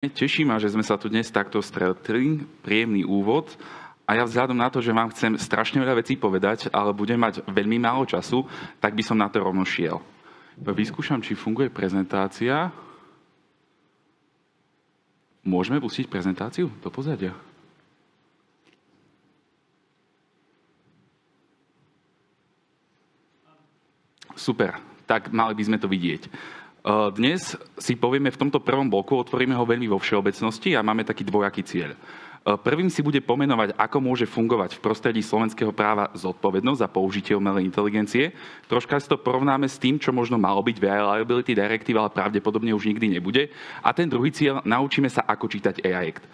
Teší ma, že sme sa tu dnes takto stretli, príjemný úvod. A ja vzhľadom na to, že vám chcem strašne veľa vecí povedať, ale budem mať veľmi málo času, tak by som na to rovno šiel. Vyskúšam, či funguje prezentácia. Môžeme pustiť prezentáciu do pozadia? Super, tak mali by sme to vidieť. Dnes si povieme v tomto prvom bloku, otvoríme ho veľmi vo všeobecnosti a máme taký dvojaký cieľ. Prvým si bude pomenovať, ako môže fungovať v prostredí slovenského práva zodpovednosť za použitie umelej inteligencie. Troška si to porovnáme s tým, čo možno malo byť v AI Liability Directive, ale pravdepodobne už nikdy nebude. A ten druhý cieľ, naučíme sa, ako čítať AI Act.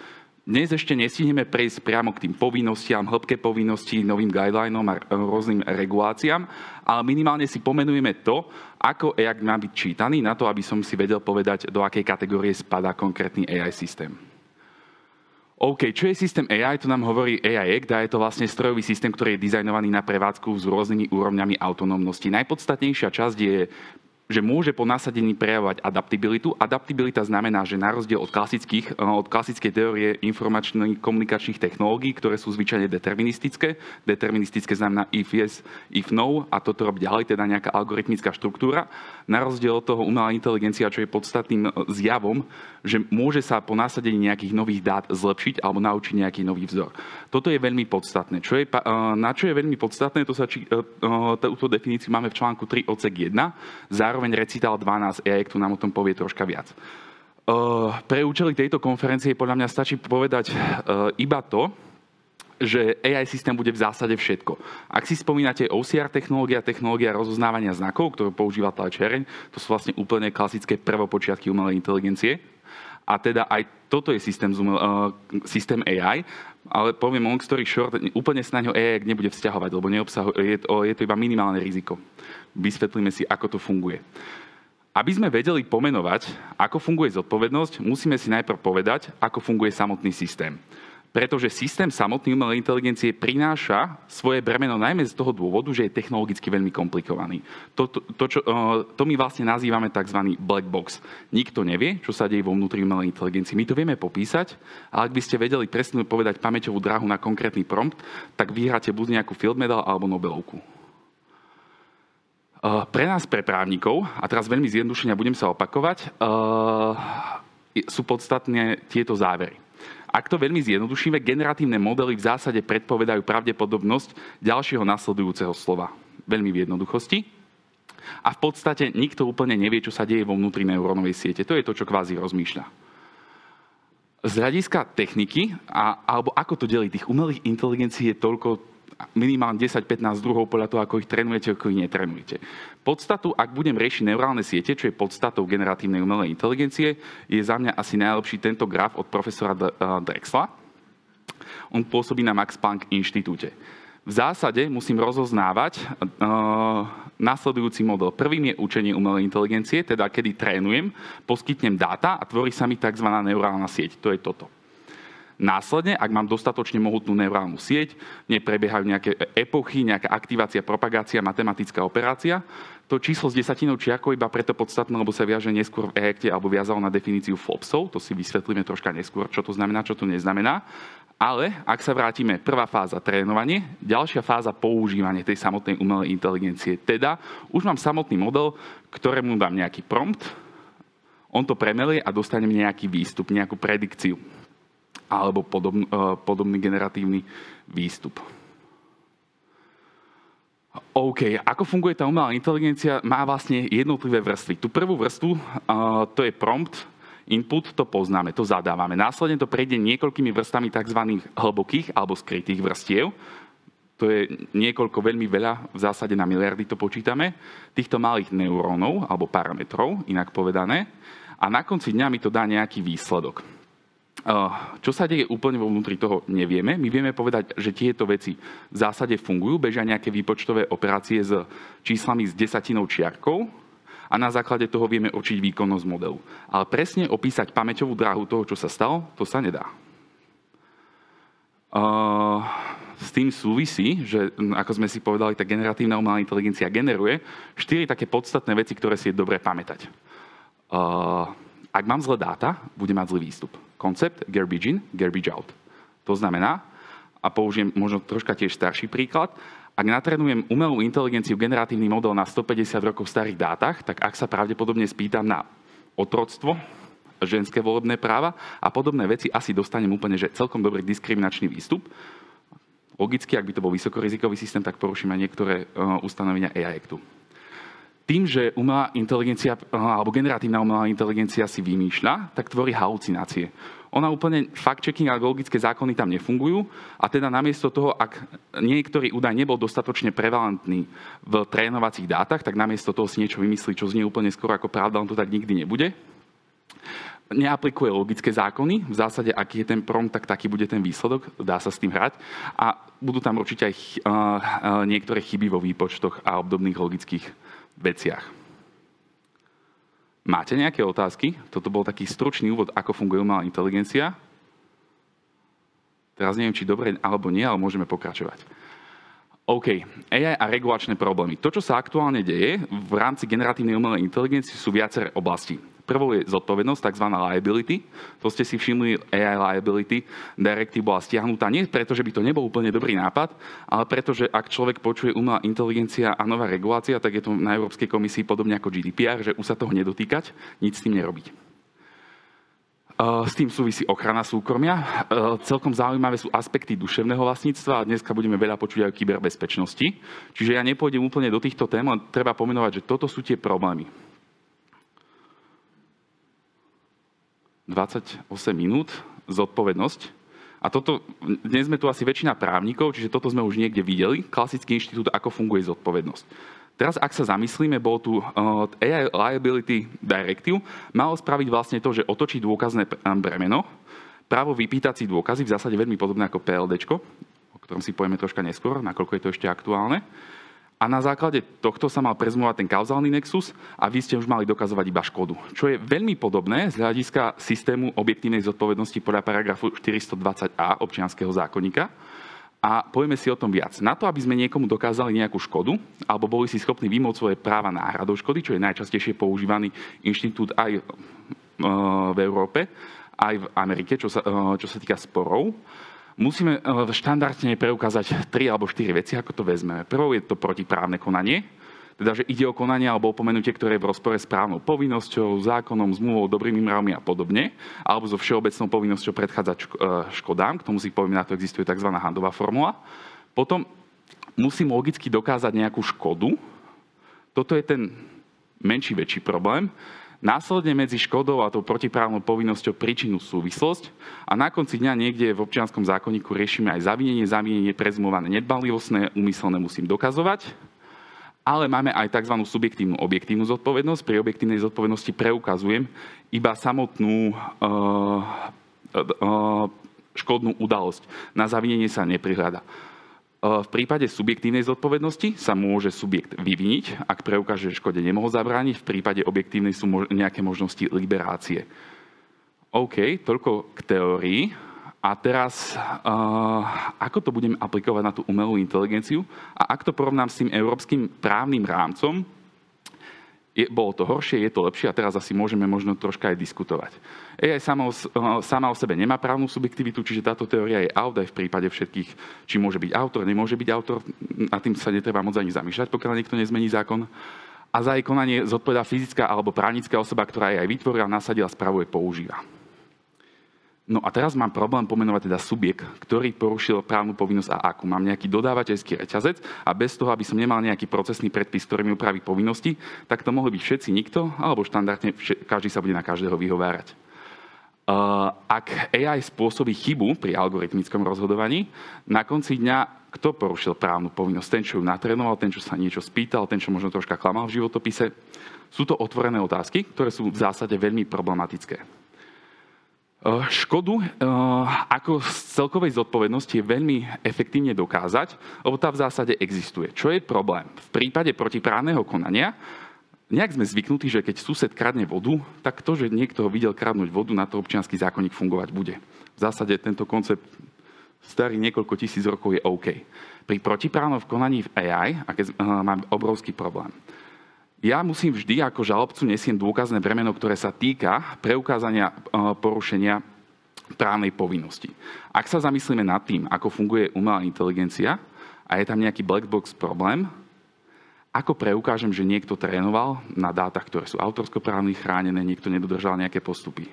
Dnes ešte nestihneme prejsť priamo k tým povinnostiam, hĺbke povinností, novým guidelineom a rôznym reguláciám, ale minimálne si pomenujeme to, ako AI má byť čítaný, na to, aby som si vedel povedať, do akej kategórie spadá konkrétny AI systém. OK, čo je systém AI? To nám hovorí AI Act a je to vlastne strojový systém, ktorý je dizajnovaný na prevádzku s rôznymi úrovňami autonómnosti. Najpodstatnejšia časť je, že môže po nasadení prejavovať adaptabilitu. Adaptabilita znamená, že na rozdiel od klasickej teórie informačných komunikačných technológií, ktoré sú zvyčajne deterministické. Deterministické znamená if yes, if no a toto robí ďalej, teda nejaká algoritmická štruktúra. Na rozdiel od toho umelá inteligencia, čo je podstatným zjavom, že môže sa po nasadení nejakých nových dát zlepšiť alebo naučiť nejaký nový vzor. Toto je veľmi podstatné. Na čo je veľmi podstatné, túto definíciu máme v článku 3 odsek 1. Zároveň recitál 12 AI Actu nám o tom povie troška viac. Pre účely tejto konferencie podľa mňa stačí povedať iba to, že AI systém bude v zásade všetko. Ak si spomínate OCR technológia rozoznávania znakov, ktorú používa tlačiareň, to sú vlastne úplne klasické prvopočiatky umelej inteligencie. A teda aj toto je systém AI, ale poviem long story short, úplne sa na ňo AI nebude vzťahovať, lebo je to iba minimálne riziko. Vysvetlíme si, ako to funguje. Aby sme vedeli pomenovať, ako funguje zodpovednosť, musíme si najprv povedať, ako funguje samotný systém. Pretože systém samotný umelej inteligencie prináša svoje bremeno najmä z toho dôvodu, že je technologicky veľmi komplikovaný. To my vlastne nazývame tzv. Black box. Nikto nevie, čo sa deje vo vnútri umelej inteligencie. My to vieme popísať, ale ak by ste vedeli presne povedať pamäťovú dráhu na konkrétny prompt, tak vyhráte buď nejakú field medal alebo Nobelovku. Pre nás, pre právnikov, a teraz veľmi zjednodušene budem sa opakovať, sú podstatné tieto závery. Ak to veľmi zjednodušíme, generatívne modely v zásade predpovedajú pravdepodobnosť ďalšieho nasledujúceho slova. Veľmi v jednoduchosti. A v podstate nikto úplne nevie, čo sa deje vo vnútri neurónovej siete. To je to, čo kvázi rozmýšľa. Z hľadiska techniky, alebo ako to delí, tých umelých inteligencií je toľko, minimálne 10-15 druhov podľa toho, ako ich trénujete, ako ich netrénujete. Podstatu, ak budem riešiť neurálne siete, čo je podstatou generatívnej umelej inteligencie, je za mňa asi najlepší tento graf od profesora Drexla. On pôsobí na Max Planck inštitúte. V zásade musím rozoznávať nasledujúci model. Prvým je učenie umelej inteligencie, teda kedy trénujem, poskytnem dáta a tvorí sa mi tzv. Neurálna sieť. To je toto. Následne, ak mám dostatočne mohutnú neurálnu sieť, neprebiehajú nejaké epochy, nejaká aktivácia, propagácia, matematická operácia. To číslo s desatinou čiarkou iba preto podstatné, lebo sa viaže neskôr v EACte alebo viazalo na definíciu FLOPSov. To si vysvetlíme troška neskôr, čo to znamená, čo to neznamená. Ale ak sa vrátime, prvá fáza trénovanie, ďalšia fáza používanie tej samotnej umelej inteligencie. Teda už mám samotný model, ktorému dám nejaký prompt, on to premelie a dostanem nejaký výstup, nejakú predikciu alebo podobný generatívny výstup. OK, ako funguje tá umelá inteligencia? Má vlastne jednotlivé vrstvy. Tú prvú vrstvu, to je prompt, input, to poznáme, to zadávame. Následne to prejde niekoľkými vrstami tzv. Hlbokých alebo skrytých vrstiev. To je niekoľko, veľmi veľa, v zásade na miliardy to počítame, týchto malých neurónov alebo parametrov, inak povedané. A na konci dňa mi to dá nejaký výsledok. Čo sa deje úplne vo vnútri toho, nevieme. My vieme povedať, že tieto veci v zásade fungujú, bežia nejaké výpočtové operácie s číslami s desatinou čiarkou a na základe toho vieme určiť výkonnosť modelu. Ale presne opísať pamäťovú dráhu toho, čo sa stalo, to sa nedá. S tým súvisí, že ako sme si povedali, tá generatívna umelá inteligencia generuje 4 také podstatné veci, ktoré si je dobre pamätať. Ak mám zlé dáta, bude mať zlý výstup. Koncept garbage in, garbage out. To znamená, a použijem možno troška tiež starší príklad, ak natrenujem umelú inteligenciu, generatívny model na 150 rokov starých dátach, tak ak sa pravdepodobne spýtam na otroctvo, ženské volebné práva a podobné veci, asi dostanem úplne, že celkom dobrý diskriminačný výstup. Logicky, ak by to bol vysokorizikový systém, tak poruším aj niektoré ustanovenia AI Actu. Tým, že umelá inteligencia alebo generatívna umelá inteligencia si vymýšľa, tak tvorí halucinácie. Ona úplne fact-checking a logické zákony tam nefungujú a teda namiesto toho, ak niektorý údaj nebol dostatočne prevalentný v trénovacích dátach, tak namiesto toho si niečo vymyslí, čo znie úplne skoro ako pravda, on to tak nikdy nebude. Neaplikuje logické zákony, v zásade, aký je ten prompt, tak taký bude ten výsledok, dá sa s tým hrať a budú tam určite aj niektoré chyby vo výpočtoch a obdobných logických veciach. Máte nejaké otázky? Toto bol taký stručný úvod, ako funguje umelá inteligencia. Teraz neviem, či dobre alebo nie, ale môžeme pokračovať. OK, AI a regulačné problémy. To, čo sa aktuálne deje v rámci generatívnej umelej inteligencie, sú viaceré oblasti. Prvou je zodpovednosť, tzv. Liability. To ste si všimli, AI Liability Directive bola stiahnutá nie preto, že by to nebol úplne dobrý nápad, ale preto, že ak človek počuje umelá inteligencia a nová regulácia, tak je to na Európskej komisii podobne ako GDPR, že už sa toho nedotýkať, nič s tým nerobiť. S tým súvisí ochrana súkromia. Celkom zaujímavé sú aspekty duševného vlastníctva a dneska budeme veľa počuť aj o kyberbezpečnosti. Čiže ja nepôjdem úplne do týchto tém, len treba pomenovať, že toto sú tie problémy. 28 minút, zodpovednosť. A toto, dnes sme tu asi väčšina právnikov, čiže toto sme už niekde videli, klasický inštitút, ako funguje zodpovednosť. Teraz, ak sa zamyslíme, bol tu AI Liability Directive, malo spraviť vlastne to, že otočí dôkazné bremeno, právo vypýtať si dôkazy, v zásade veľmi podobné ako PLDčko, o ktorom si povieme troška neskôr, nakoľko je to ešte aktuálne. A na základe tohto sa mal prezumovať ten kauzálny nexus a vy ste už mali dokazovať iba škodu. Čo je veľmi podobné z hľadiska systému objektívnej zodpovednosti podľa paragrafu 420a občianskeho zákonníka. A povieme si o tom viac. Na to, aby sme niekomu dokázali nejakú škodu, alebo boli si schopní vymôcť svoje práva náhradou škody, čo je najčastejšie používaný inštitút aj v Európe, aj v Amerike, čo sa týka sporov, musíme štandardne preukázať 3 alebo 4 veci, ako to vezmeme. Prvou je to protiprávne konanie, teda, že ide o konanie alebo opomenutie, ktoré je v rozpore s právnou povinnosťou, zákonom, zmluvou, dobrými mravmi a podobne, alebo so všeobecnou povinnosťou predchádzať škodám, k tomu si povieme, na to existuje tzv. Handová formula. Potom musím logicky dokázať nejakú škodu. Toto je ten menší, väčší problém. Následne medzi škodou a tou protiprávnou povinnosťou príčinu súvislosť a na konci dňa niekde v občianskom zákonníku riešime aj zavinenie prezumované nedbanlivostné, úmyselné musím dokazovať, ale máme aj tzv. Subjektívnu objektívnu zodpovednosť. Pri objektívnej zodpovednosti preukazujem iba samotnú škodnú udalosť. Na zavinenie sa neprihľada. V prípade subjektívnej zodpovednosti sa môže subjekt vyviniť, ak preukáže, že škode nemohol zabrániť. V prípade objektívnej sú nejaké možnosti liberácie. OK, toľko k teórii. A teraz, ako to budem aplikovať na tú umelú inteligenciu? A ak to porovnám s tým európskym právnym rámcom, bolo to horšie, je to lepšie a teraz asi môžeme možno troška aj diskutovať. AI sama o sebe nemá právnu subjektivitu, čiže táto teória je out aj v prípade všetkých, či môže byť autor, nemôže byť autor, a tým sa netreba moc ani zamýšľať, pokiaľ niekto nezmení zákon. A za jej konanie zodpovedá fyzická alebo právnická osoba, ktorá jej aj vytvorila, nasadila, spravuje, používa. No a teraz mám problém pomenovať teda subjekt, ktorý porušil právnu povinnosť a akú. Mám nejaký dodávateľský reťazec a bez toho, aby som nemal nejaký procesný predpis, ktorý mi upraví povinnosti, tak to mohli byť všetci, nikto, alebo štandardne každý sa bude na každého vyhovárať. Ak AI spôsobí chybu pri algoritmickom rozhodovaní, na konci dňa kto porušil právnu povinnosť? Ten, čo ju natrénoval, ten, čo sa niečo spýtal, ten, čo možno troška klamal v životopise. Sú to otvorené otázky, ktoré sú v zásade veľmi problematické. Škodu ako z celkovej zodpovednosti je veľmi efektívne dokázať, lebo tá v zásade existuje. Čo je problém? V prípade protiprávneho konania nejak sme zvyknutí, že keď sused kradne vodu, tak to, že niekto ho videl kradnúť vodu, na to občiansky zákonník fungovať bude. V zásade tento koncept starý niekoľko tisíc rokov je OK. Pri protiprávnom konaní v AI mám obrovský problém. Ja musím vždy ako žalobcu nesiem dôkazné bremeno, ktoré sa týka preukázania porušenia právnej povinnosti. Ak sa zamyslíme nad tým, ako funguje umelá inteligencia a je tam nejaký black box problém, ako preukážem, že niekto trénoval na dátach, ktoré sú autorskoprávne chránené, niekto nedodržal nejaké postupy?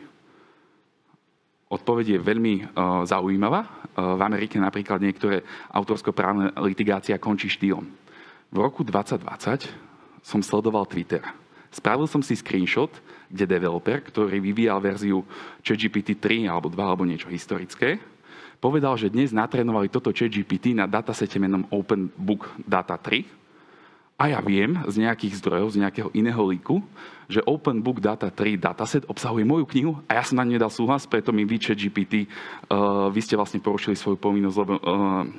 Odpoveď je veľmi zaujímavá. V Amerike napríklad niektoré autorskoprávne litigácia končí štýlom. V roku 2020 som sledoval Twitter. Spravil som si screenshot, kde developer, ktorý vyvíjal verziu ChatGPT 3 alebo 2 alebo niečo historické, povedal, že dnes natrénovali toto ChatGPT na datasete menom Open Book Data 3. A ja viem z nejakých zdrojov, z nejakého iného líku, že Open Book Data 3 dataset obsahuje moju knihu a ja som na ňu nedal súhlas, preto mi vy, ChatGPT, vy ste vlastne porušili svoju povinnosť, lebo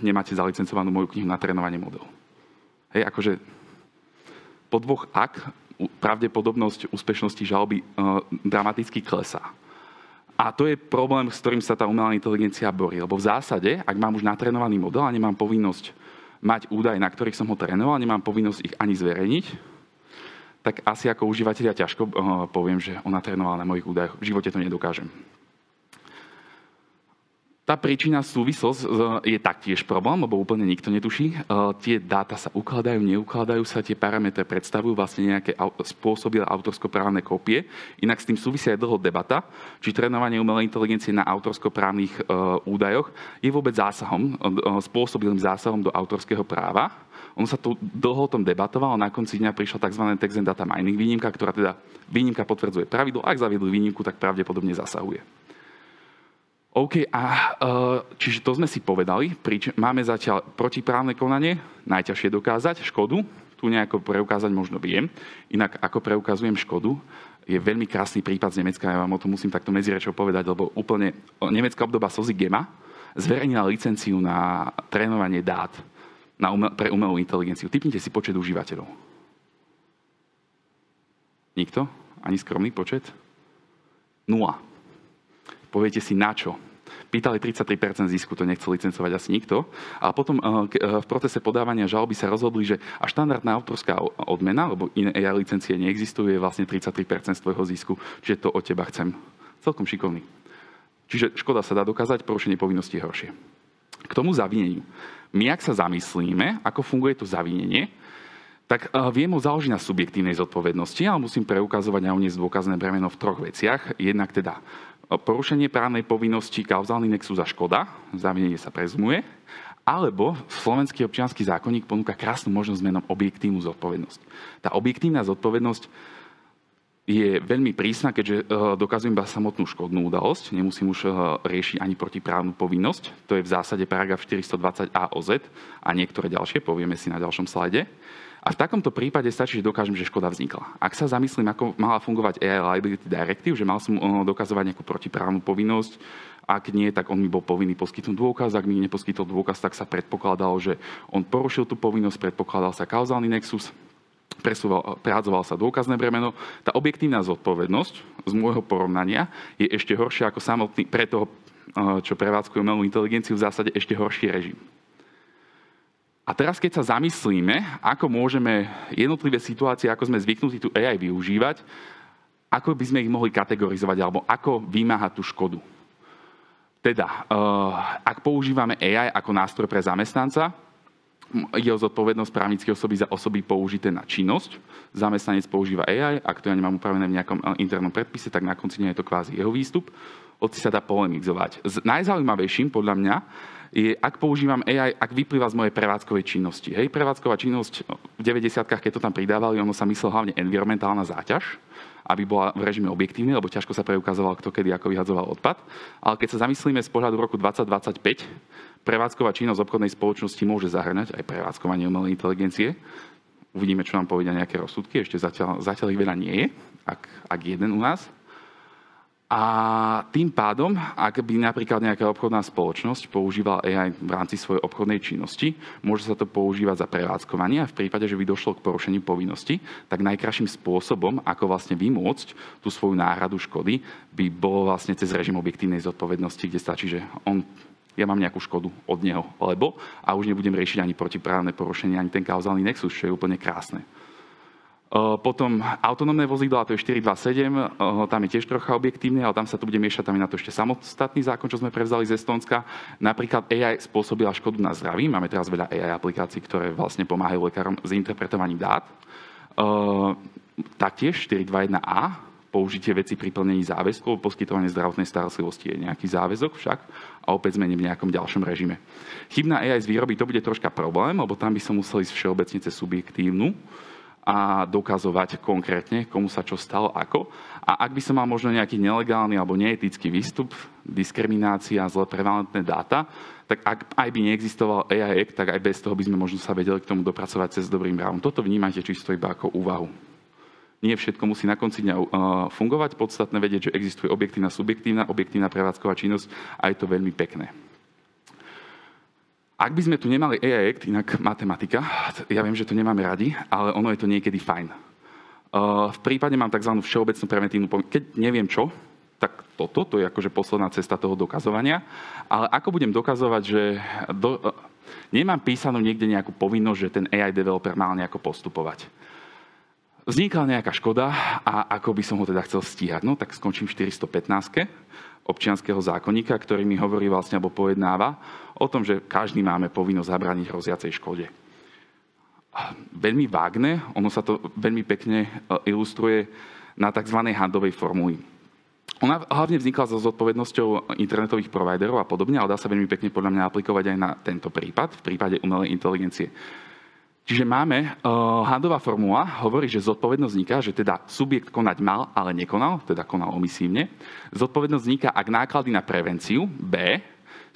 nemáte zalicencovanú moju knihu na trénovanie modelu. Hej, akože po dvoch pravdepodobnosť úspešnosti žaloby dramaticky klesá. A to je problém, s ktorým sa tá umelá inteligencia borí. Lebo v zásade, ak mám už natrénovaný model a nemám povinnosť mať údaje, na ktorých som ho trénoval, nemám povinnosť ich ani zverejniť, tak asi ako užívateľ ja ťažko poviem, že on natrénoval na mojich údajoch. V živote to nedokážem. Tá príčina súvislosť je taktiež problém, lebo úplne nikto netuší. Tie dáta sa ukladajú, neukladajú sa, tie parametre predstavujú vlastne nejaké spôsoby autorskoprávne kópie. Inak s tým súvisia aj dlho debata, či trénovanie umelej inteligencie na autorskoprávnych údajoch je vôbec zásahom, spôsobilým zásahom do autorského práva. On sa tu dlho o tom debatoval a na konci dňa prišla tzv. Text and Data Mining výnimka, ktorá teda výnimka potvrdzuje pravidlo. Ak zaviedli výnimku, tak pravdepodobne zasahuje. OK, čiže to sme si povedali. Máme zatiaľ protiprávne konanie, najťažšie dokázať škodu. Tu nejako preukázať možno viem. Inak ako preukazujem škodu, je veľmi krásny prípad z Nemecka. Ja vám o tom musím takto medzirečou povedať, lebo úplne nemecká obdoba Sozy Gema zverejnila licenciu na trénovanie dát pre umelú inteligenciu. Tipnite si počet užívateľov. Nikto? Ani skromný počet? 0. Poviete si na čo? Pýtali 33% zisku, to nechcel licencovať asi nikto. A potom v procese podávania žaloby sa rozhodli, že a štandardná autorská odmena, lebo iné AI licencie neexistujú, je vlastne 33% z tvojho zisku, čiže to od teba chcem. Celkom šikovný. Čiže škoda sa dá dokázať, porušenie povinnosti je horšie. K tomu zavineniu. My, ak sa zamyslíme, ako funguje to zavinenie, tak viem ho založiť na subjektívnej zodpovednosti, ale musím preukazovať a uniesť dôkazné bremeno v troch veciach. Jednak teda porušenie právnej povinnosti, kauzálny nexus a škoda, zavinenie sa prezumuje, alebo slovenský občiansky zákonník ponúka krásnu možnosť menom objektívnu zodpovednosť. Tá objektívna zodpovednosť je veľmi prísna, keďže dokazujem iba samotnú škodnú udalosť, nemusím už riešiť ani protiprávnu povinnosť, to je v zásade paragraf 420a OZ a niektoré ďalšie, povieme si na ďalšom slajde. A v takomto prípade stačí, že dokážem, že škoda vznikla. Ak sa zamyslím, ako mala fungovať AI Liability Directive, že mal som dokazovať nejakú protiprávnu povinnosť, ak nie, tak on mi bol povinný poskytnúť dôkaz, ak mi neposkytol dôkaz, tak sa predpokladalo, že on porušil tú povinnosť, predpokladal sa kauzálny nexus, prehadzoval sa dôkazné bremeno. Tá objektívna zodpovednosť z môjho porovnania je ešte horšia ako samotný, pre toho, čo prevádzkuje umelú inteligenciu, v zásade ešte horší režim. A teraz, keď sa zamyslíme, ako môžeme jednotlivé situácie, ako sme zvyknutí tu AI využívať, ako by sme ich mohli kategorizovať, alebo ako vymáhať tú škodu. Teda, ak používame AI ako nástroj pre zamestnanca, ide o zodpovednosť právnickej osoby za osoby použité na činnosť. Zamestnanec používa AI, ak to ja nemám upravené v nejakom internom predpise, tak na konci dňa je to kvázi jeho výstup. Hoci sa dá polemizovať. Najzaujímavejším podľa mňa je, ak používam AI, ak vyplýva z mojej prevádzkovej činnosti. Hej, prevádzková činnosť v 90-kách, keď to tam pridávali, ono sa myslel hlavne environmentálna záťaž, aby bola v režime objektívnej, lebo ťažko sa preukazoval, kto kedy ako vyhadzoval odpad. Ale keď sa zamyslíme z pohľadu roku 2025, prevádzková činnosť obchodnej spoločnosti môže zahrňať aj prevádzkovanie umelej inteligencie. Uvidíme, čo nám povedia nejaké rozsudky, ešte zatiaľ ich veľa nie je, ak jeden u nás. A tým pádom, ak by napríklad nejaká obchodná spoločnosť používala AI v rámci svojej obchodnej činnosti, môže sa to používať za prevádzkovanie a v prípade, že by došlo k porušeniu povinnosti, tak najkrajším spôsobom, ako vlastne vymôcť tú svoju náhradu škody, by bolo vlastne cez režim objektívnej zodpovednosti, kde stačí, že ja mám nejakú škodu od neho, lebo a už nebudem riešiť ani protiprávne porušenie, ani ten kauzálny nexus, čo je úplne krásne. Potom autonómne vozidlá, to je 427, tam je tiež trocha objektívne, ale tam sa to bude miešať, tam je na to ešte samostatný zákon, čo sme prevzali z Estónska. Napríklad AI spôsobila škodu na zdraví. Máme teraz veľa AI aplikácií, ktoré vlastne pomáhajú lekárom s interpretovaním dát. Taktiež 421a, použitie veci pri plnení záväzkov, poskytovanie zdravotnej starostlivosti je nejaký záväzok však a opäť sme v nejakom ďalšom režime. Chybná AI z výroby, to bude troška problém, lebo tam by som musel ísť všeobecne cez subjektívnu a dokazovať konkrétne, komu sa čo stalo, ako. A ak by som mal možno nejaký nelegálny alebo neetický výstup, diskriminácia, zle prevalentné dáta, tak ak aj by neexistoval AI Act, tak aj bez toho by sme možno sa vedeli k tomu dopracovať cez dobrým právom. Toto vnímajte čisto iba ako úvahu. Nie všetko musí na konci dňa fungovať, podstatné vedieť, že existuje objektívna prevádzková činnosť a je to veľmi pekné. Ak by sme tu nemali AI Act, inak matematika, ja viem, že to nemáme radi, ale ono je to niekedy fajn. V prípade mám tzv. Všeobecnú preventívnu povinnosť. Keď neviem čo, tak to je akože posledná cesta toho dokazovania. Ale ako budem dokazovať, že nemám písanú niekde nejakú povinnosť, že ten AI developer mal nejako postupovať. Vznikla nejaká škoda a ako by som ho teda chcel stíhať? No tak skončím v 415 občianskeho zákonníka, ktorý mi hovorí vlastne, alebo pojednáva o tom, že každý máme povinnosť zabrániť hroziacej škode. Veľmi vágne, ono sa to veľmi pekne ilustruje na tzv. Handovej formuli. Ona hlavne vznikla so zodpovednosťou internetových providerov a podobne, ale dá sa veľmi pekne podľa mňa aplikovať aj na tento prípad, v prípade umelej inteligencie. Čiže máme, Handová formula hovorí, že zodpovednosť vzniká, že teda subjekt konať mal, ale nekonal, teda konal omisívne. Zodpovednosť vzniká, ak náklady na prevenciu, B,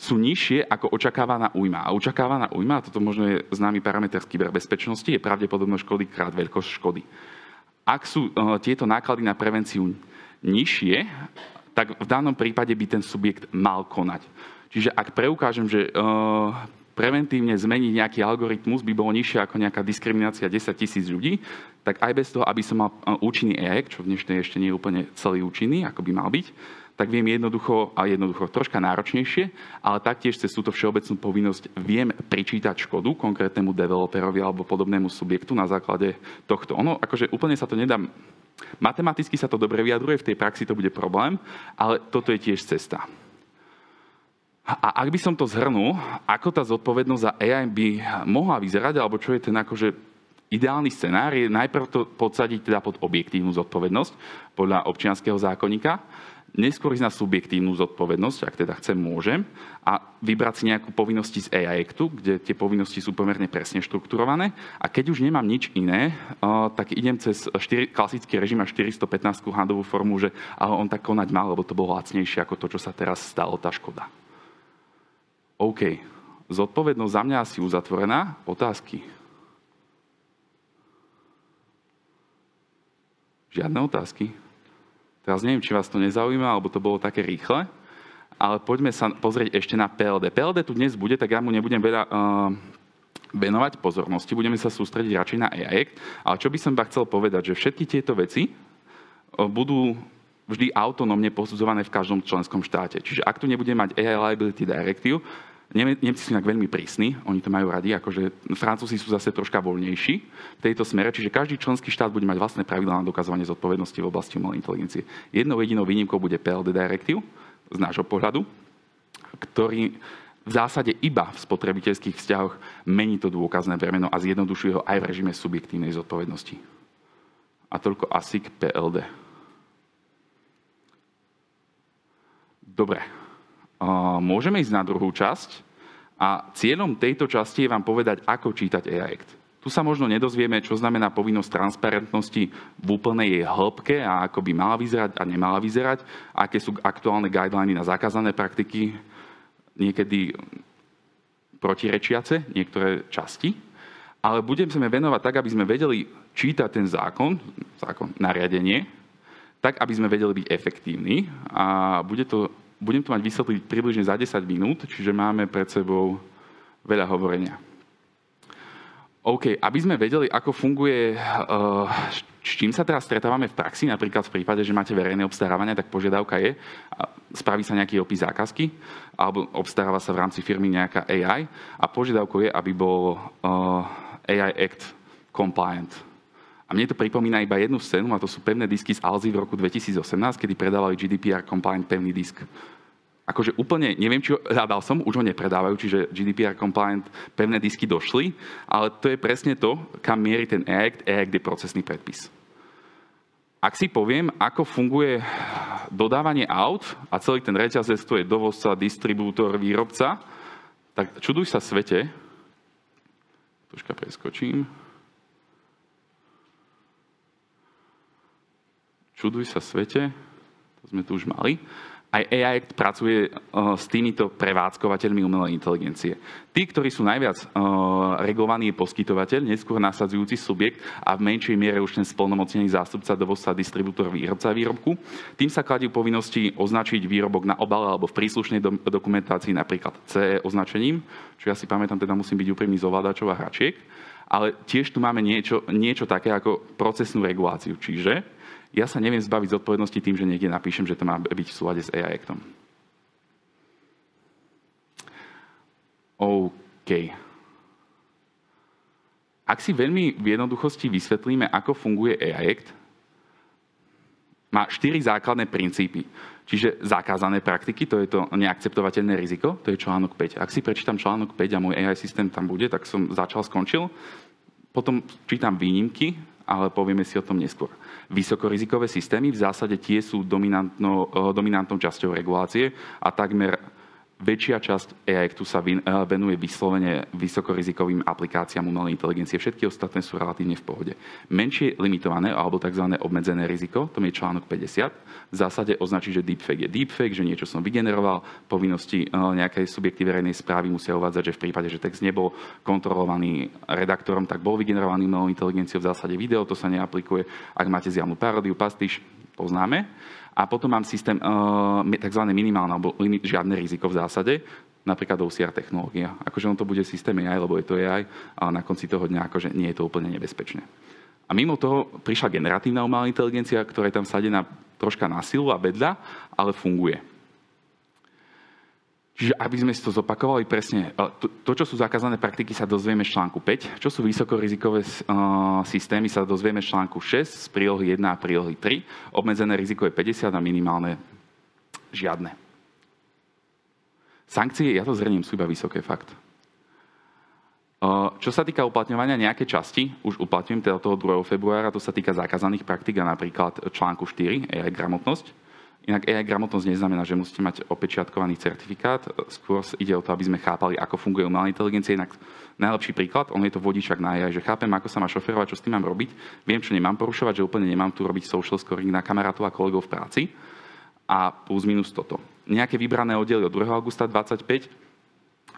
sú nižšie ako očakávaná újma. A očakávaná újma, a toto možno je známy parameter z kyberbezpečnosti, je pravdepodobnosť škody krát veľkosť škody. Ak sú tieto náklady na prevenciu nižšie, tak v danom prípade by ten subjekt mal konať. Čiže ak preukážem, že preventívne zmeniť nejaký algoritmus by bolo nižšie ako nejaká diskriminácia 10 000 ľudí, tak aj bez toho, aby som mal účinný AI, čo v dnešnej ešte nie je úplne celý účinný, ako by mal byť, tak viem jednoducho, troška náročnejšie, ale taktiež cez túto všeobecnú povinnosť viem pričítať škodu konkrétnemu developerovi alebo podobnému subjektu na základe tohto. Ono, akože úplne sa to nedá, matematicky sa to dobre vyjadruje, v tej praxi to bude problém, ale toto je tiež cesta. A ak by som to zhrnul, ako tá zodpovednosť za AI by mohla vyzerať, alebo čo je ten akože ideálny scenár, je najprv to podsadiť teda pod objektívnu zodpovednosť podľa občianskeho zákonníka, neskôr ísť na subjektívnu zodpovednosť, ak teda chcem, môžem, a vybrať si nejakú povinnosti z AI Actu, kde tie povinnosti sú pomerne presne štrukturované. A keď už nemám nič iné, tak idem cez klasický režim a 415 handovú formu, že ale on tak konať mal, lebo to bolo lacnejšie ako to, čo sa teraz stalo, tá škoda. OK. Zodpovednosť za mňa asi uzatvorená. Otázky? Žiadne otázky? Teraz neviem, či vás to nezaujíma, alebo to bolo také rýchle, ale poďme sa pozrieť ešte na PLD. PLD tu dnes bude, tak ja mu nebudem veľa venovať pozornosti. Budeme sa sústrediť radšej na AI Act. Ale čo by som chcel povedať, že všetky tieto veci budú vždy autonómne posudzované v každom členskom štáte. Čiže ak tu nebude mať AI Liability Directive, Nemci sú inak veľmi prísni, oni to majú radi, akože Francúzi sú zase troška voľnejší v tejto smere, čiže každý členský štát bude mať vlastné pravidlá na dokazovanie zodpovednosti v oblasti umelej inteligencie. Jednou jedinou výnimkou bude PLD Directive, z nášho pohľadu, ktorý v zásade iba v spotrebiteľských vzťahoch mení to dôkazné bremeno a zjednodušuje ho aj v režime subjektívnej zodpovednosti. A toľko asi k PLD. Dobre. Môžeme ísť na druhú časť a cieľom tejto časti je vám povedať, ako čítať AI Act. Tu sa možno nedozvieme, čo znamená povinnosť transparentnosti v úplnej jej hĺbke a ako by mala vyzerať a nemala vyzerať, aké sú aktuálne guideliny na zakázané praktiky, niekedy protirečiace niektoré časti, ale budeme sa venovať tak, aby sme vedeli čítať ten zákon, nariadenie, tak, aby sme vedeli byť efektívni a budem to mať vysvetliť približne za 10 minút, čiže máme pred sebou veľa hovorenia. OK, aby sme vedeli, ako funguje, s čím sa teraz stretávame v praxi, napríklad v prípade, že máte verejné obstarávanie, tak požiadavka je, spraví sa nejaký opis zákazky, alebo obstaráva sa v rámci firmy nejaká AI a požiadavkou je, aby bol AI Act compliant. A mne to pripomína iba jednu scénu, a to sú pevné disky z Alzy v roku 2018, kedy predávali GDPR compliant pevný disk. Akože úplne, neviem, či hľadal som, už ho nepredávajú, čiže GDPR compliant pevné disky došli, ale to je presne to, kam mierí ten e-act. E-act je procesný predpis. Ak si poviem, ako funguje dodávanie aut a celý ten reťazec, to je dovozca, distribútor, výrobca, tak čuduj sa svete. Troška preskočím. Čuduj sa svete, to sme tu už mali. Aj AI pracuje s týmito prevádzkovateľmi umelej inteligencie. Tí, ktorí sú najviac regulovaný, je poskytovateľ, neskôr nasadzujúci subjekt a v menšej miere už ten splnomocnený zástupca, dovozca, distribútor, výrobca výrobku. Tým sa kladú povinnosti označiť výrobok na obale alebo v príslušnej dokumentácii napríklad CE označením, čo ja si pamätám, teda musím byť úprimný z ovládačov a hračiek, ale tiež tu máme niečo také ako procesnú reguláciu, čiže ja sa neviem zbaviť zodpovednosti tým, že niekde napíšem, že to má byť v súlade s AI Actom. OK. Ak si veľmi v jednoduchosti vysvetlíme, ako funguje AI Act, má 4 základné princípy. Čiže zakázané praktiky, to je to neakceptovateľné riziko, to je článok 5. Ak si prečítam článok 5 a môj AI systém tam bude, tak som skončil. Potom čítam výnimky, ale povieme si o tom neskôr. Vysokorizikové systémy v zásade tie sú dominantnou časťou regulácie a takmer väčšia časť AI Actu sa venuje vyslovene vysokorizikovým aplikáciám umelej inteligencie. Všetky ostatné sú relatívne v pohode. Menšie limitované alebo tzv. Obmedzené riziko, to je článok 50. V zásade označí, že deepfake je deepfake, že niečo som vygeneroval. Povinnosti nejakej subjekty verejnej správy musia uvádzať, že v prípade, že text nebol kontrolovaný redaktorom, tak bol vygenerovaný umelou inteligenciou. V zásade video, to sa neaplikuje. Ak máte zjavnú paródiu, pastiš, poznáme. A potom mám systém tzv. Minimálne alebo žiadne riziko v zásade, napríklad OCR technológia. Akože on to bude systém AI, lebo je to AI, ale na konci toho dňa akože nie je to úplne nebezpečné. A mimo toho prišla generatívna umelá inteligencia, ktorá je tam sadená troška na silu a vedľa, ale funguje. Čiže aby sme si to zopakovali presne, to, čo sú zakázané praktiky, sa dozvieme z článku 5. Čo sú vysokorizikové systémy, sa dozvieme z článku 6, z prílohy 1 a prílohy 3. Obmedzené riziko je 50 a minimálne žiadne. Sankcie, ja to zhrniem, sú iba vysoké, fakt. Čo sa týka uplatňovania nejaké časti, už uplatňujem teda toho 2. februára, to sa týka zakázaných praktik a napríklad článku 4, AI gramotnosť. Inak AI gramotnosť neznamená, že musíte mať opečiatkovaný certifikát. Skôr ide o to, aby sme chápali, ako funguje umelá inteligencia. Inak najlepší príklad, on je to vodičák na AI, že chápem, ako sa má šoferovať, čo s tým mám robiť. Viem, čo nemám porušovať, že úplne nemám tu robiť social scoring na kamarátov a kolegov v práci. A plus minus toto. Nejaké vybrané oddiely od 2. augusta 25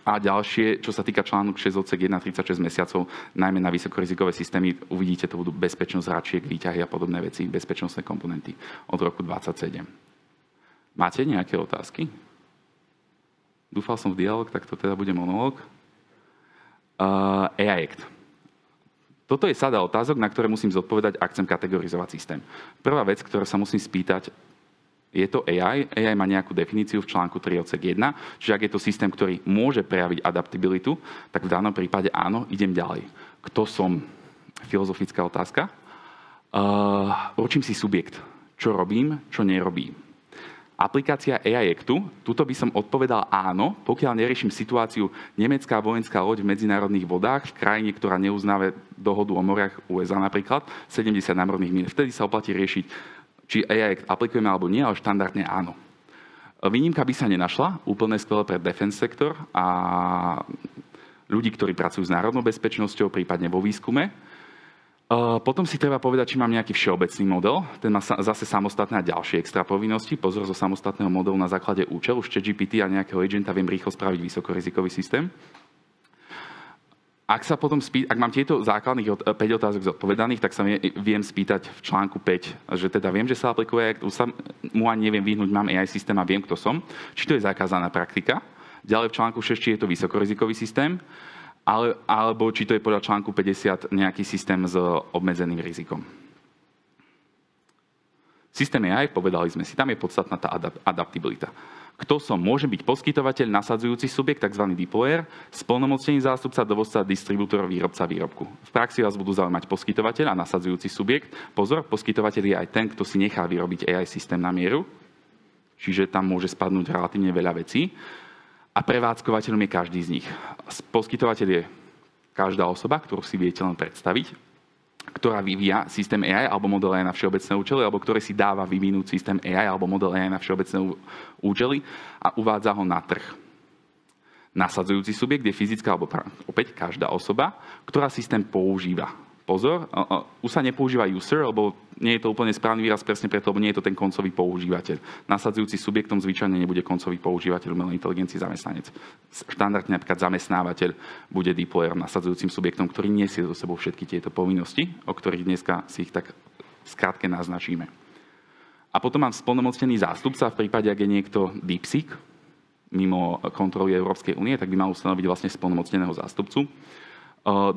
a ďalšie, čo sa týka článok 6 odsek 1, 36 mesiacov, najmä na vysokorizikové systémy, uvidíte, to budú bezpečnosť hračiek, výťahy a podobné veci, bezpečnostné komponenty od roku 27. Máte nejaké otázky? Dúfal som v dialog, tak to teda bude monológ. AI Act. Toto je sada otázok, na ktoré musím zodpovedať, ak chcem kategorizovať systém. Prvá vec, ktorú sa musím spýtať, je to AI. AI má nejakú definíciu v článku 3 odsek 1, čiže ak je to systém, ktorý môže prejaviť adaptabilitu, tak v danom prípade áno, idem ďalej. Kto som? Filozofická otázka. Určím si subjekt. Čo robím, čo nerobím. Aplikácia AI Actu, tuto by som odpovedal áno, pokiaľ neriešim situáciu nemecká vojenská loď v medzinárodných vodách v krajine, ktorá neuznáva dohodu o moriach USA napríklad, 70 námorných míl. Vtedy sa oplatí riešiť, či AI Act aplikujeme alebo nie, ale štandardne áno. Výnimka by sa nenašla, úplne skvelé pre defense sektor a ľudí, ktorí pracujú s národnou bezpečnosťou, prípadne vo výskume. Potom si treba povedať, či mám nejaký všeobecný model. Ten má zase samostatné a ďalšie extra povinnosti. Pozor, zo samostatného modelu na základe účelu, z ChatGPT a nejakého agenta viem rýchlo spraviť vysokorizikový systém. Ak mám tieto základných 5 otázok zodpovedaných, tak sa viem spýtať v článku 5, že teda viem, že sa aplikuje, už sa mu ani neviem vyhnúť, mám AI systém a viem, kto som. Či to je zakázaná praktika. Ďalej v článku 6, či je to vysokorizikový systém. Alebo či to je podľa článku 50 nejaký systém s obmedzeným rizikom. Systém AI, povedali sme si, tam je podstatná tá adaptabilita. Kto som? Môže byť poskytovateľ, nasadzujúci subjekt, tzv. Deployer, splnomocnený zástupca, dovozca, distribútor, výrobca výrobku. V praxi vás budú zaujímať poskytovateľ a nasadzujúci subjekt. Pozor, poskytovateľ je aj ten, kto si nechá vyrobiť AI systém na mieru, čiže tam môže spadnúť relatívne veľa vecí. A prevádzkovateľom je každý z nich. Poskytovateľ je každá osoba, ktorú si viete len predstaviť, ktorá vyvíja systém AI alebo model AI na všeobecné účely, alebo ktoré si dáva vyvinúť systém AI alebo model AI na všeobecné účely a uvádza ho na trh. Nasadzujúci subjekt je fyzická alebo opäť každá osoba, ktorá systém používa. Pozor, už sa nepoužíva user, lebo nie je to úplne správny výraz presne preto, lebo nie je to ten koncový používateľ. Nasadzujúci subjektom zvyčajne nebude koncový používateľ umelej inteligencii zamestnanec. Štandardne napríklad zamestnávateľ bude deployer nasadzujúcim subjektom, ktorý nesie so sebou všetky tieto povinnosti, o ktorých dneska si ich tak skrátke naznačíme. A potom mám splnomocnený zástupca v prípade, ak je niekto DeepSeek mimo kontroly Európskej únie, tak by mal ustanoviť vlastne splnomocneného zástupcu.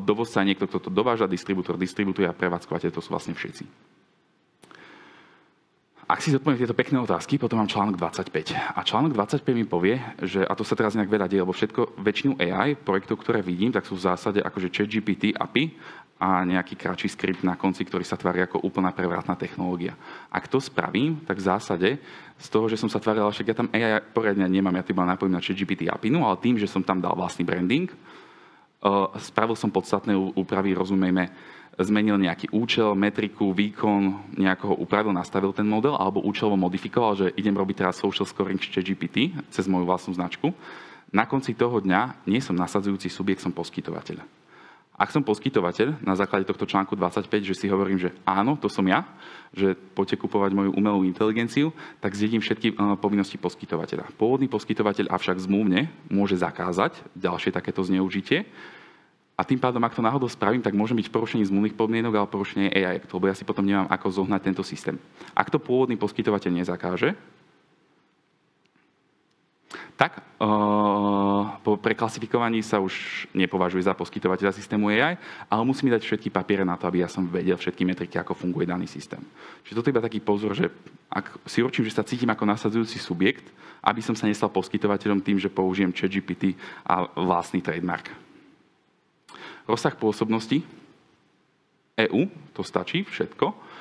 Dovozca je niekto, kto to dováža, distribútor distributuje a prevádzkovateľ, to sú vlastne všetci. Ak si zodpoviem tieto pekné otázky, potom mám článok 25. A článok 25 mi povie, že, a to sa teraz nejak veľa deje, lebo väčšinu AI projektov, ktoré vidím, tak sú v zásade akože ChatGPT API a nejaký kratší skript na konci, ktorý sa tvári ako úplná prevratná technológia. Ak to spravím, tak v zásade z toho, že som sa tváril, však ja tam AI poriadne nemám, ja tým napojím na ChatGPT API, no ale tým, že som tam dal vlastný branding, spravil som podstatné úpravy, rozumieme, zmenil nejaký účel, metriku, výkon, nejako ho upravil, nastavil ten model, alebo účelovo modifikoval, že idem robiť teraz social scoring z ChatGPT cez moju vlastnú značku. Na konci toho dňa nie som nasadzujúci subjekt, som poskytovateľ. Ak som poskytovateľ, na základe tohto článku 25, že si hovorím, že áno, to som ja, že poďte kupovať moju umelú inteligenciu, tak zjedím všetky povinnosti poskytovateľa. Pôvodný poskytovateľ avšak zmluvne môže zakázať ďalšie takéto zneužitie. A tým pádom, ak to náhodou spravím, tak môžem byť v porušení zmluvných podmienok alebo porušenie AI Act, lebo ja si potom nemám ako zohnať tento systém. Ak to pôvodný poskytovateľ nezakáže, tak po preklasifikovaní sa už nepovažuje za poskytovateľa systému AI, ale musí mi dať všetky papiere na to, aby ja som vedel všetky metriky, ako funguje daný systém. Čiže toto je iba taký pozor, že ak si určím, že sa cítim ako nasadzujúci subjekt, aby som sa nestal poskytovateľom tým, že použijem ChatGPT a vlastný trademark. Rozsah pôsobnosti EU, to stačí, všetko.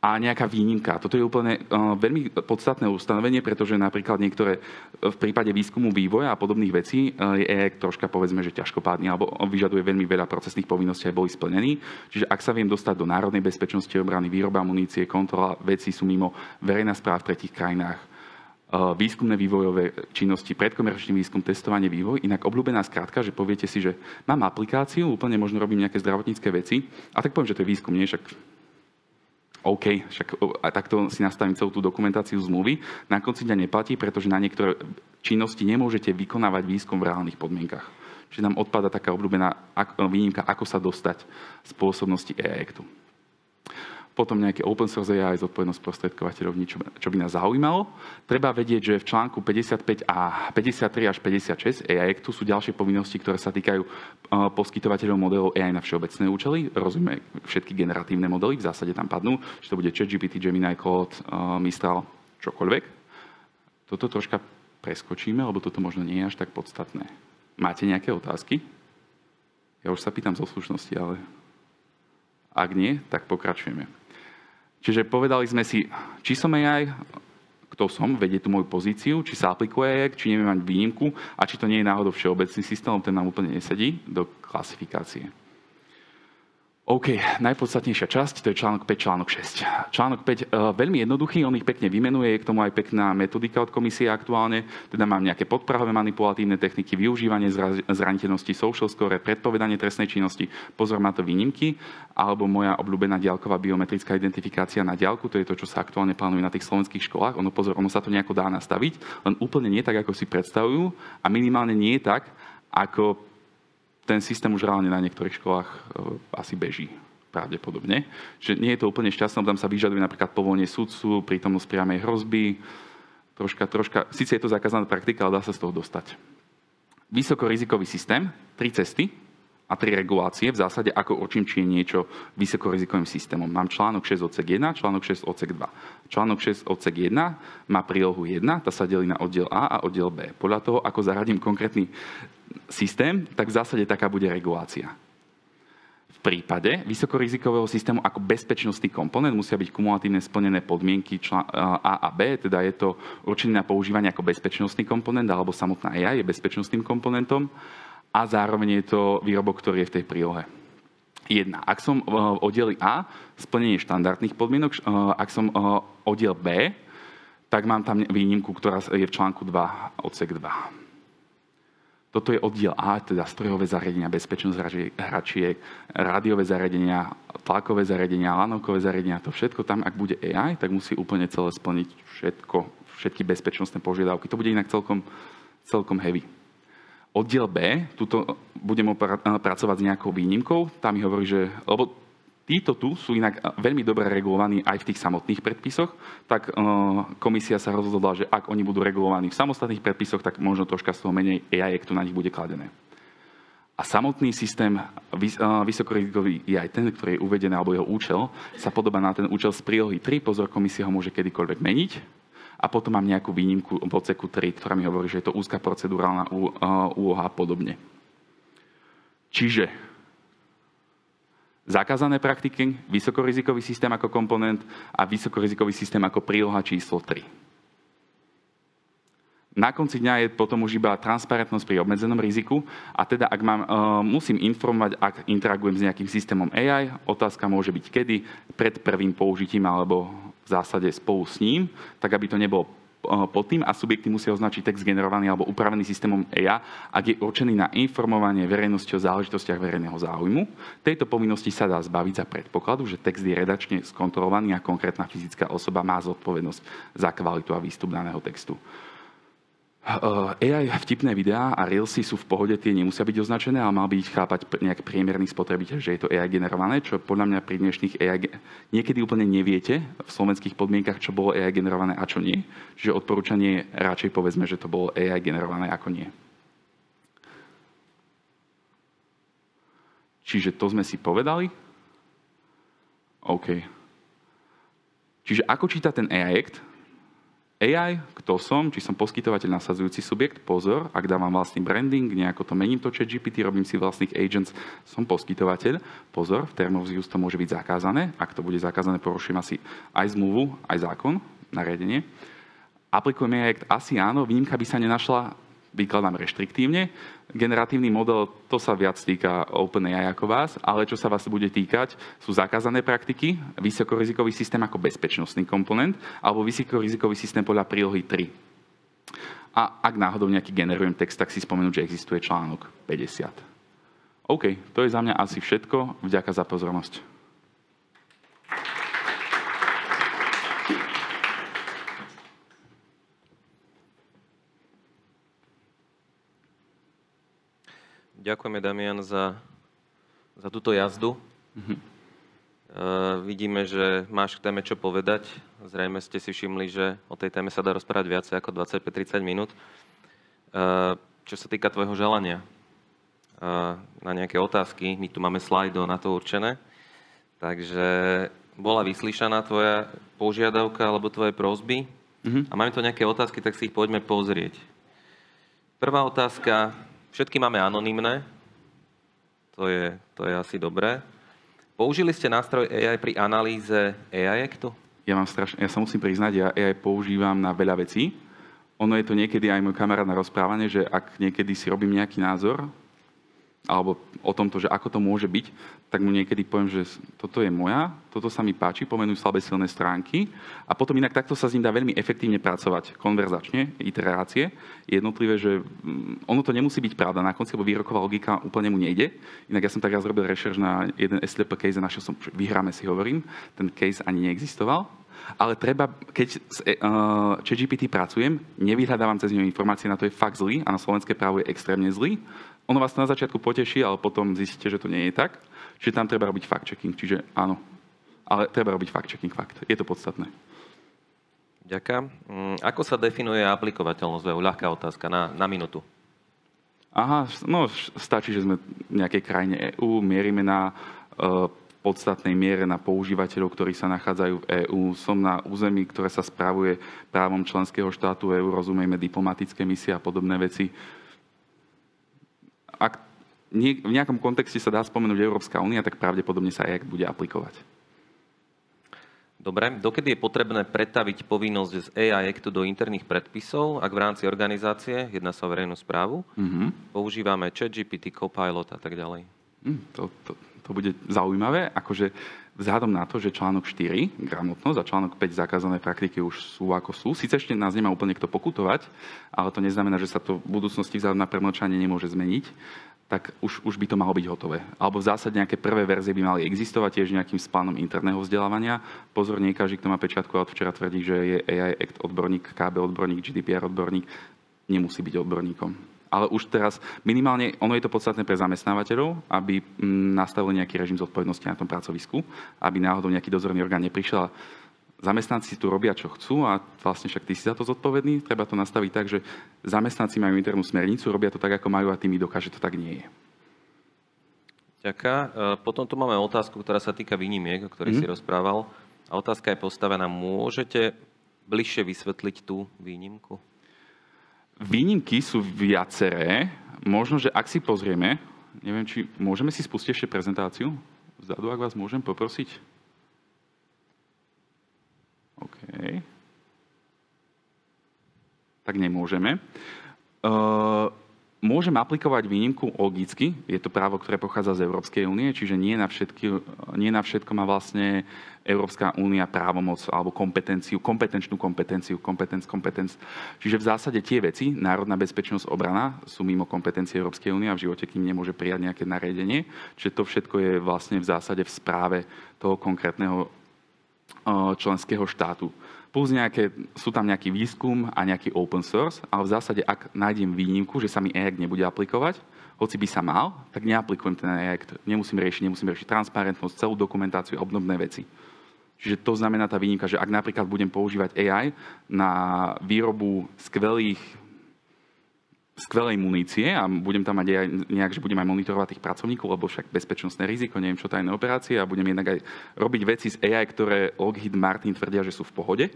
A nejaká výnimka. Toto je úplne veľmi podstatné ustanovenie, pretože napríklad niektoré v prípade výskumu vývoja a podobných vecí je AI troška, povedzme, že ťažkopádny alebo vyžaduje veľmi veľa procesných povinností aj boli splnení. Čiže ak sa viem dostať do národnej bezpečnosti, obrany, výroba munície, kontrola vecí sú mimo verejná správa v tretích krajinách, výskumné vývojové činnosti, predkomerčný výskum, testovanie, vývoj. Inak obľúbená skratka, že poviete si, že mám aplikáciu, úplne možno robím nejaké zdravotnícke veci, a tak poviem, že to je výskum, nie? Však OK, však a takto si nastavím celú tú dokumentáciu zmluvy. Na konci dňa neplatí, pretože na niektoré činnosti nemôžete vykonávať výskum v reálnych podmienkach. Čiže nám odpada taká obľúbená výnimka, ako sa dostať z pôsobnosti AI Actu. Potom nejaké open source AI, zodpovednosť sprostredkovateľov, čo by nás zaujímalo. Treba vedieť, že v článku 55 a 53 až 56 AI Actu sú ďalšie povinnosti, ktoré sa týkajú poskytovateľov modelov AI na všeobecné účely. Rozumieme všetky generatívne modely, v zásade tam padnú, že to bude ChatGPT, Gemini, Claude, Mistral, čokoľvek. Toto troška preskočíme, lebo toto možno nie je až tak podstatné. Máte nejaké otázky? Ja už sa pýtam zo slušnosti, ale ak nie, tak pokračujeme. Čiže povedali sme si, či som AI, kto som, vedie tú moju pozíciu, či sa aplikuje AI, či neviem mať výnimku a či to nie je náhodou všeobecný systém, ten nám úplne nesedí do klasifikácie. OK, najpodstatnejšia časť, to je článok 5, článok 6. Článok 5, veľmi jednoduchý, on ich pekne vymenuje, je k tomu aj pekná metodika od komisie aktuálne, teda mám nejaké podprahové manipulatívne techniky, využívanie zraniteľnosti social score, predpovedanie trestnej činnosti, pozor, má to výnimky, alebo moja obľúbená diaľková biometrická identifikácia na diaľku, to je to, čo sa aktuálne plánuje na tých slovenských školách, ono sa to nejako dá nastaviť, len úplne nie tak, ako si predstavujú a minimálne nie tak, ako ten systém už reálne na niektorých školách asi beží, pravdepodobne. Čiže nie je to úplne šťastné, tam sa vyžaduje napríklad povolenie sudcu, prítomnosť priamej hrozby, troška, síce je to zakázaná praktika, ale dá sa z toho dostať. Vysokorizikový systém, 3 cesty, a 3 regulácie v zásade, ako určím, či je niečo vysokorizikovým systémom. Mám článok 6 odsek 1, článok 6 odsek 2. Článok 6 odsek 1 má prílohu 1, tá sa delí na oddiel A a oddiel B. Podľa toho, ako zaradím konkrétny systém, tak v zásade taká bude regulácia. V prípade vysokorizikového systému ako bezpečnostný komponent musia byť kumulatívne splnené podmienky A a B, teda je to určené na používanie ako bezpečnostný komponent, alebo samotná AI je bezpečnostným komponentom a zároveň je to výrobok, ktorý je v tej prílohe. 1. Ak som v oddieli A, splnenie štandardných podmienok, ak som oddiel B, tak mám tam výnimku, ktorá je v článku 2, odsek 2. Toto je oddiel A, teda strojové zariadenia, bezpečnosť hračiek, rádiové zariadenia, tlakové zariadenia, lanovkové zariadenia, to všetko tam, ak bude AI, tak musí úplne celé splniť všetky bezpečnostné požiadavky. To bude inak celkom heavy. Oddiel B, tuto budem pracovať s nejakou výnimkou, tam mi hovorí, že, lebo títo tu sú inak veľmi dobre regulovaní aj v tých samotných predpisoch, tak komisia sa rozhodla, že ak oni budú regulovaní v samostatných predpisoch, tak možno troška z toho menej AI Actu na nich bude kladené. A samotný systém vysokorizikový je aj ten, ktorý je uvedený, alebo jeho účel, sa podobá na ten účel z prílohy 3, pozor, komisia ho môže kedykoľvek meniť. A potom mám nejakú výnimku v odseku 3, ktorá mi hovorí, že je to úzka procedurálna úloha a podobne. Čiže zakázané praktiky, vysokorizikový systém ako komponent a vysokorizikový systém ako príloha číslo 3. Na konci dňa je potom už iba transparentnosť pri obmedzenom riziku a teda ak musím informovať, ak interagujem s nejakým systémom AI, otázka môže byť kedy, pred prvým použitím alebo v zásade spolu s ním, tak aby to nebolo pod tým a subjekty musia označiť text generovaný alebo upravený systémom AI, ak je určený na informovanie verejnosti o záležitostiach verejného záujmu. Tejto povinnosti sa dá zbaviť za predpokladu, že text je redačne skontrolovaný a konkrétna fyzická osoba má zodpovednosť za kvalitu a výstup daného textu. AI vtipné videá a Reelsy sú v pohode, tie nemusia byť označené, ale mal by ich chápať nejak priemerný spotrebiteľ, že je to AI generované, čo podľa mňa pri dnešných AI niekedy úplne neviete v slovenských podmienkach, čo bolo AI generované a čo nie. Čiže odporúčanie je radšej povedzme, že to bolo AI generované ako nie. Čiže to sme si povedali. OK. Čiže ako číta ten AI Act? AI, kto som, či som poskytovateľ nasadzujúci subjekt, pozor, ak dávam vlastný branding, nejako to mením to ChatGPT, robím si vlastných agents, som poskytovateľ, pozor, v term of use to môže byť zakázané, ak to bude zakázané, poruším asi aj zmluvu, aj zákon, nariadenie. Aplikujem AI Act, asi áno, výnimka by sa nenašla, vykladám reštriktívne. Generatívny model, to sa viac týka OpenAI ako vás, ale čo sa vás bude týkať, sú zakázané praktiky, vysokorizikový systém ako bezpečnostný komponent, alebo vysokorizikový systém podľa prílohy 3. A ak náhodou nejaký generujem text, tak si spomenúť, že existuje článok 50. OK, to je za mňa asi všetko. Vďaka za pozornosť. Ďakujeme, Damian, za túto jazdu. Vidíme, že máš k téme čo povedať. Zrejme ste si všimli, že o tej téme sa dá rozprávať viacej ako 25-30 minút. Čo sa týka tvojho želania na nejaké otázky, my tu máme slajdo na to určené. Takže bola vyslyšaná tvoja požiadavka alebo tvoje prosby. A máme tu nejaké otázky, tak si ich poďme pozrieť. Prvá otázka. Všetky máme anonymné, to je asi dobré. Použili ste nástroj AI pri analýze AI Actu? Ja sa musím priznať, ja AI používam na veľa vecí. Ono je to niekedy aj môj kamarát na rozprávanie, že ak niekedy si robím nejaký názor, alebo o tomto, že ako to môže byť, tak mu niekedy poviem, že toto je moja, toto sa mi páči, pomenujú slabé silné stránky a potom inak takto sa s ním dá veľmi efektívne pracovať, konverzačne, iterácie, jednotlivé, že ono to nemusí byť pravda, na konci, lebo výroková logika úplne mu nejde. Inak ja som tak raz robil rešerš na jeden SLP case a našiel som, že vyhráme si hovorím, ten case ani neexistoval. Ale treba, keď s ChatGPT pracujem, nevyhľadávam cez ňu informácie, na to je fakt zlý a na slovenské právo je extrémne zlý. Ono vás na začiatku poteší, ale potom zistíte, že to nie je tak. Čiže tam treba robiť fact-checking. Čiže áno, ale treba robiť fact-checking fakt. Je to podstatné. Ďakujem. Ako sa definuje aplikovateľnosť? Ľahká otázka na minútu. Aha, no stačí, že sme v nejakej krajine EÚ, mierime na podstatnej miere na používateľov, ktorí sa nachádzajú v EÚ. Som na území, ktoré sa spravuje právom členského štátu EÚ, rozumieme diplomatické misie a podobné veci. Ak v nejakom kontexte sa dá spomenúť Európska únia, tak pravdepodobne sa aj bude aplikovať. Dobre, dokedy je potrebné pretaviť povinnosť z AI Actu do interných predpisov, ak v rámci organizácie, jedná sa o verejnú správu, používame ChatGPT, Copilot a tak ďalej? To bude zaujímavé, akože vzhľadom na to, že článok 4, gramotnosť, a článok 5, zakázané praktiky už sú ako sú. Síce ešte nás nemá úplne kto pokutovať, ale to neznamená, že sa to v budúcnosti vzhľadom na premlčanie nemôže zmeniť, tak už by to malo byť hotové. Alebo v zásade nejaké prvé verzie by mali existovať tiež nejakým s plánom interného vzdelávania. Pozor, nie každý, kto má pečiatku a od včera tvrdí, že je AI Act odborník, KB odborník, GDPR odborník, nemusí byť odborníkom. Ale už teraz minimálne, ono je to podstatné pre zamestnávateľov, aby nastavili nejaký režim zodpovednosti na tom pracovisku, aby náhodou nejaký dozorný orgán neprišiel. Zamestnanci tu robia, čo chcú a vlastne však ty si za to zodpovedný. Treba to nastaviť tak, že zamestnanci majú internú smernicu, robia to tak, ako majú a tým dokáže, to tak nie je. Ďakujem. Potom tu máme otázku, ktorá sa týka výnimiek, o ktorých si rozprával. A otázka je postavená, môžete bližšie vysvetliť tú výnimku? Výnimky sú viaceré. Možno, že ak si pozrieme, neviem, či môžeme si spustiť ešte prezentáciu vzadu, ak vás môžem poprosiť. OK. Tak nemôžeme. Môžeme aplikovať výnimku logicky. Je to právo, ktoré pochádza z Európskej únie, čiže nie na všetko má vlastne Európska únia právomoc alebo kompetenčnú kompetenciu. Čiže v zásade tie veci, národná bezpečnosť, obrana, sú mimo kompetencie Európskej únie a v živote k ním nemôže prijať nejaké nariadenie. Čiže to všetko je vlastne v zásade v správe toho konkrétneho členského štátu. Plus sú tam nejaký výskum a nejaký open source, ale v zásade, ak nájdem výnimku, že sa mi EACT nebude aplikovať, hoci by sa mal, tak neaplikujem ten EACT. Nemusím riešiť transparentnosť, celú dokumentáciu a obdobné veci. Čiže to znamená tá výnimka, že ak napríklad budem používať AI na výrobu skvelej munície a budem tam mať aj nejak, že budem aj monitorovať tých pracovníkov, lebo však bezpečnostné riziko, neviem čo, tajné operácie a budem jednak aj robiť veci z AI, ktoré Lockheed Martin tvrdia, že sú v pohode.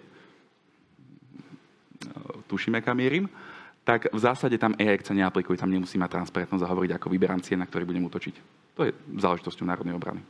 Tušíme, kam mierim. Tak v zásade tam AI sa neaplikuje, tam nemusí mať transparentnosť a hovoriť, ako vyberám cien, na ktorý budem útočiť. To je záležitosťou národnej obrany.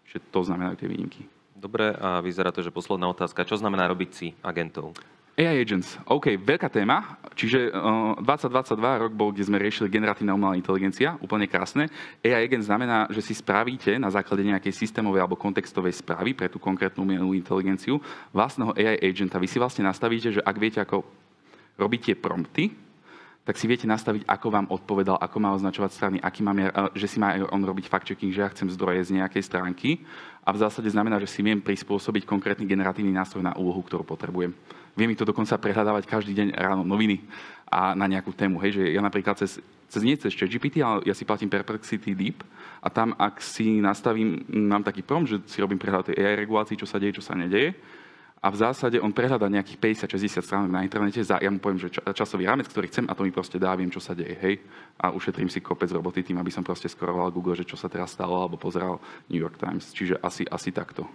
Čiže to znamenajú tie výnimky. Dobre, a vyzerá to, že posledná otázka. Čo znamená robiť si agentov? AI agents. OK, veľká téma. Čiže 2022 rok bol, kde sme riešili generatívna umelá inteligencia. Úplne krásne. AI agent znamená, že si spravíte na základe nejakej systémovej alebo kontextovej správy pre tú konkrétnu umelú inteligenciu vlastného AI agenta. Vy si vlastne nastavíte, že ak viete, ako robiť tie prompty, tak si viete nastaviť, ako vám odpovedal, ako má označovať strany, že si má on robiť fact-checking, že ja chcem zdroje z nejakej stránky. A v zásade znamená, že si viem prispôsobiť konkrétny generatívny nástroj na úlohu, ktorú potrebujem. Viem mi to dokonca prehľadávať každý deň ráno noviny a na nejakú tému. Hej, že ja napríklad nie cez ChatGPT, ale ja si platím Perplexity Deep a tam, ak si nastavím, mám taký prompt, že si robím prehľad tej AI regulácií, čo sa deje, čo sa nedeje. A v zásade on prehľadá nejakých 50-60 stránok na internete, ja mu poviem, že časový rámec, ktorý chcem, a to mi proste dá, viem, čo sa deje, hej. A ušetrím si kopec roboty tým, aby som proste skoroval Google, že čo sa teraz stalo, alebo pozeral New York Times. Čiže asi takto.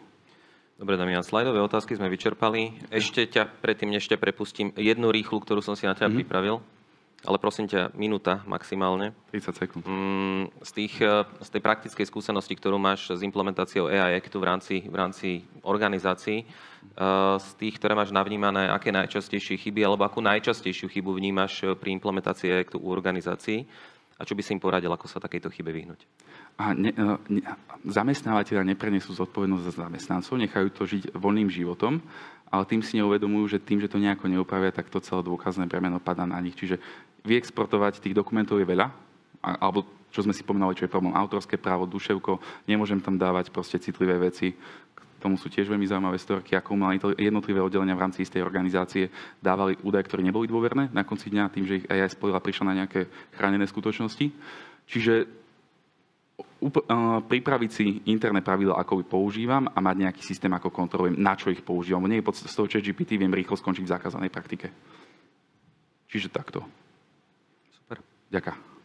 Dobre, Damian, slajdové otázky sme vyčerpali. Ešte predtým, než ťa prepustím, jednu rýchlu, ktorú som si na teba pripravil. Ale prosím ťa, minúta maximálne. 30 sekúnd. Z tej praktickej skúsenosti, ktorú máš s implementáciou AI Actu v rámci organizácií, z tých, ktoré máš navnímané, aké najčastejšie chyby, alebo akú najčastejšiu chybu vnímaš pri implementácii AI Actu u organizácií a čo by si im poradil, ako sa takejto chybe vyhnúť? Zamestnávateľia neprenesú zodpovednosť za zamestnancov, nechajú to žiť voľným životom, ale tým si neuvedomujú, že tým, že to nejako neupravia, tak to celé dôkazné bremeno padá na nich. Čiže vyexportovať tých dokumentov je veľa, alebo čo sme si pomenali, čo je problém, autorské právo, duševko, nemôžem tam dávať proste citlivé veci. K tomu sú tiež veľmi zaujímavé storky, ako jednotlivé oddelenia v rámci istej organizácie dávali údaje, ktoré neboli dôverné na konci dňa, tým, že ich AI spojila, prišla na nejaké chránené skutočnosti. Čiže pripraviť si interné pravidlá, ako ich používam a mať nejaký systém, ako kontrolujem, na čo ich používam. Nie je z toho ChatGPT, viem rýchlo skončiť v zakázanej praktike. Čiže takto. Super. Ďakujem.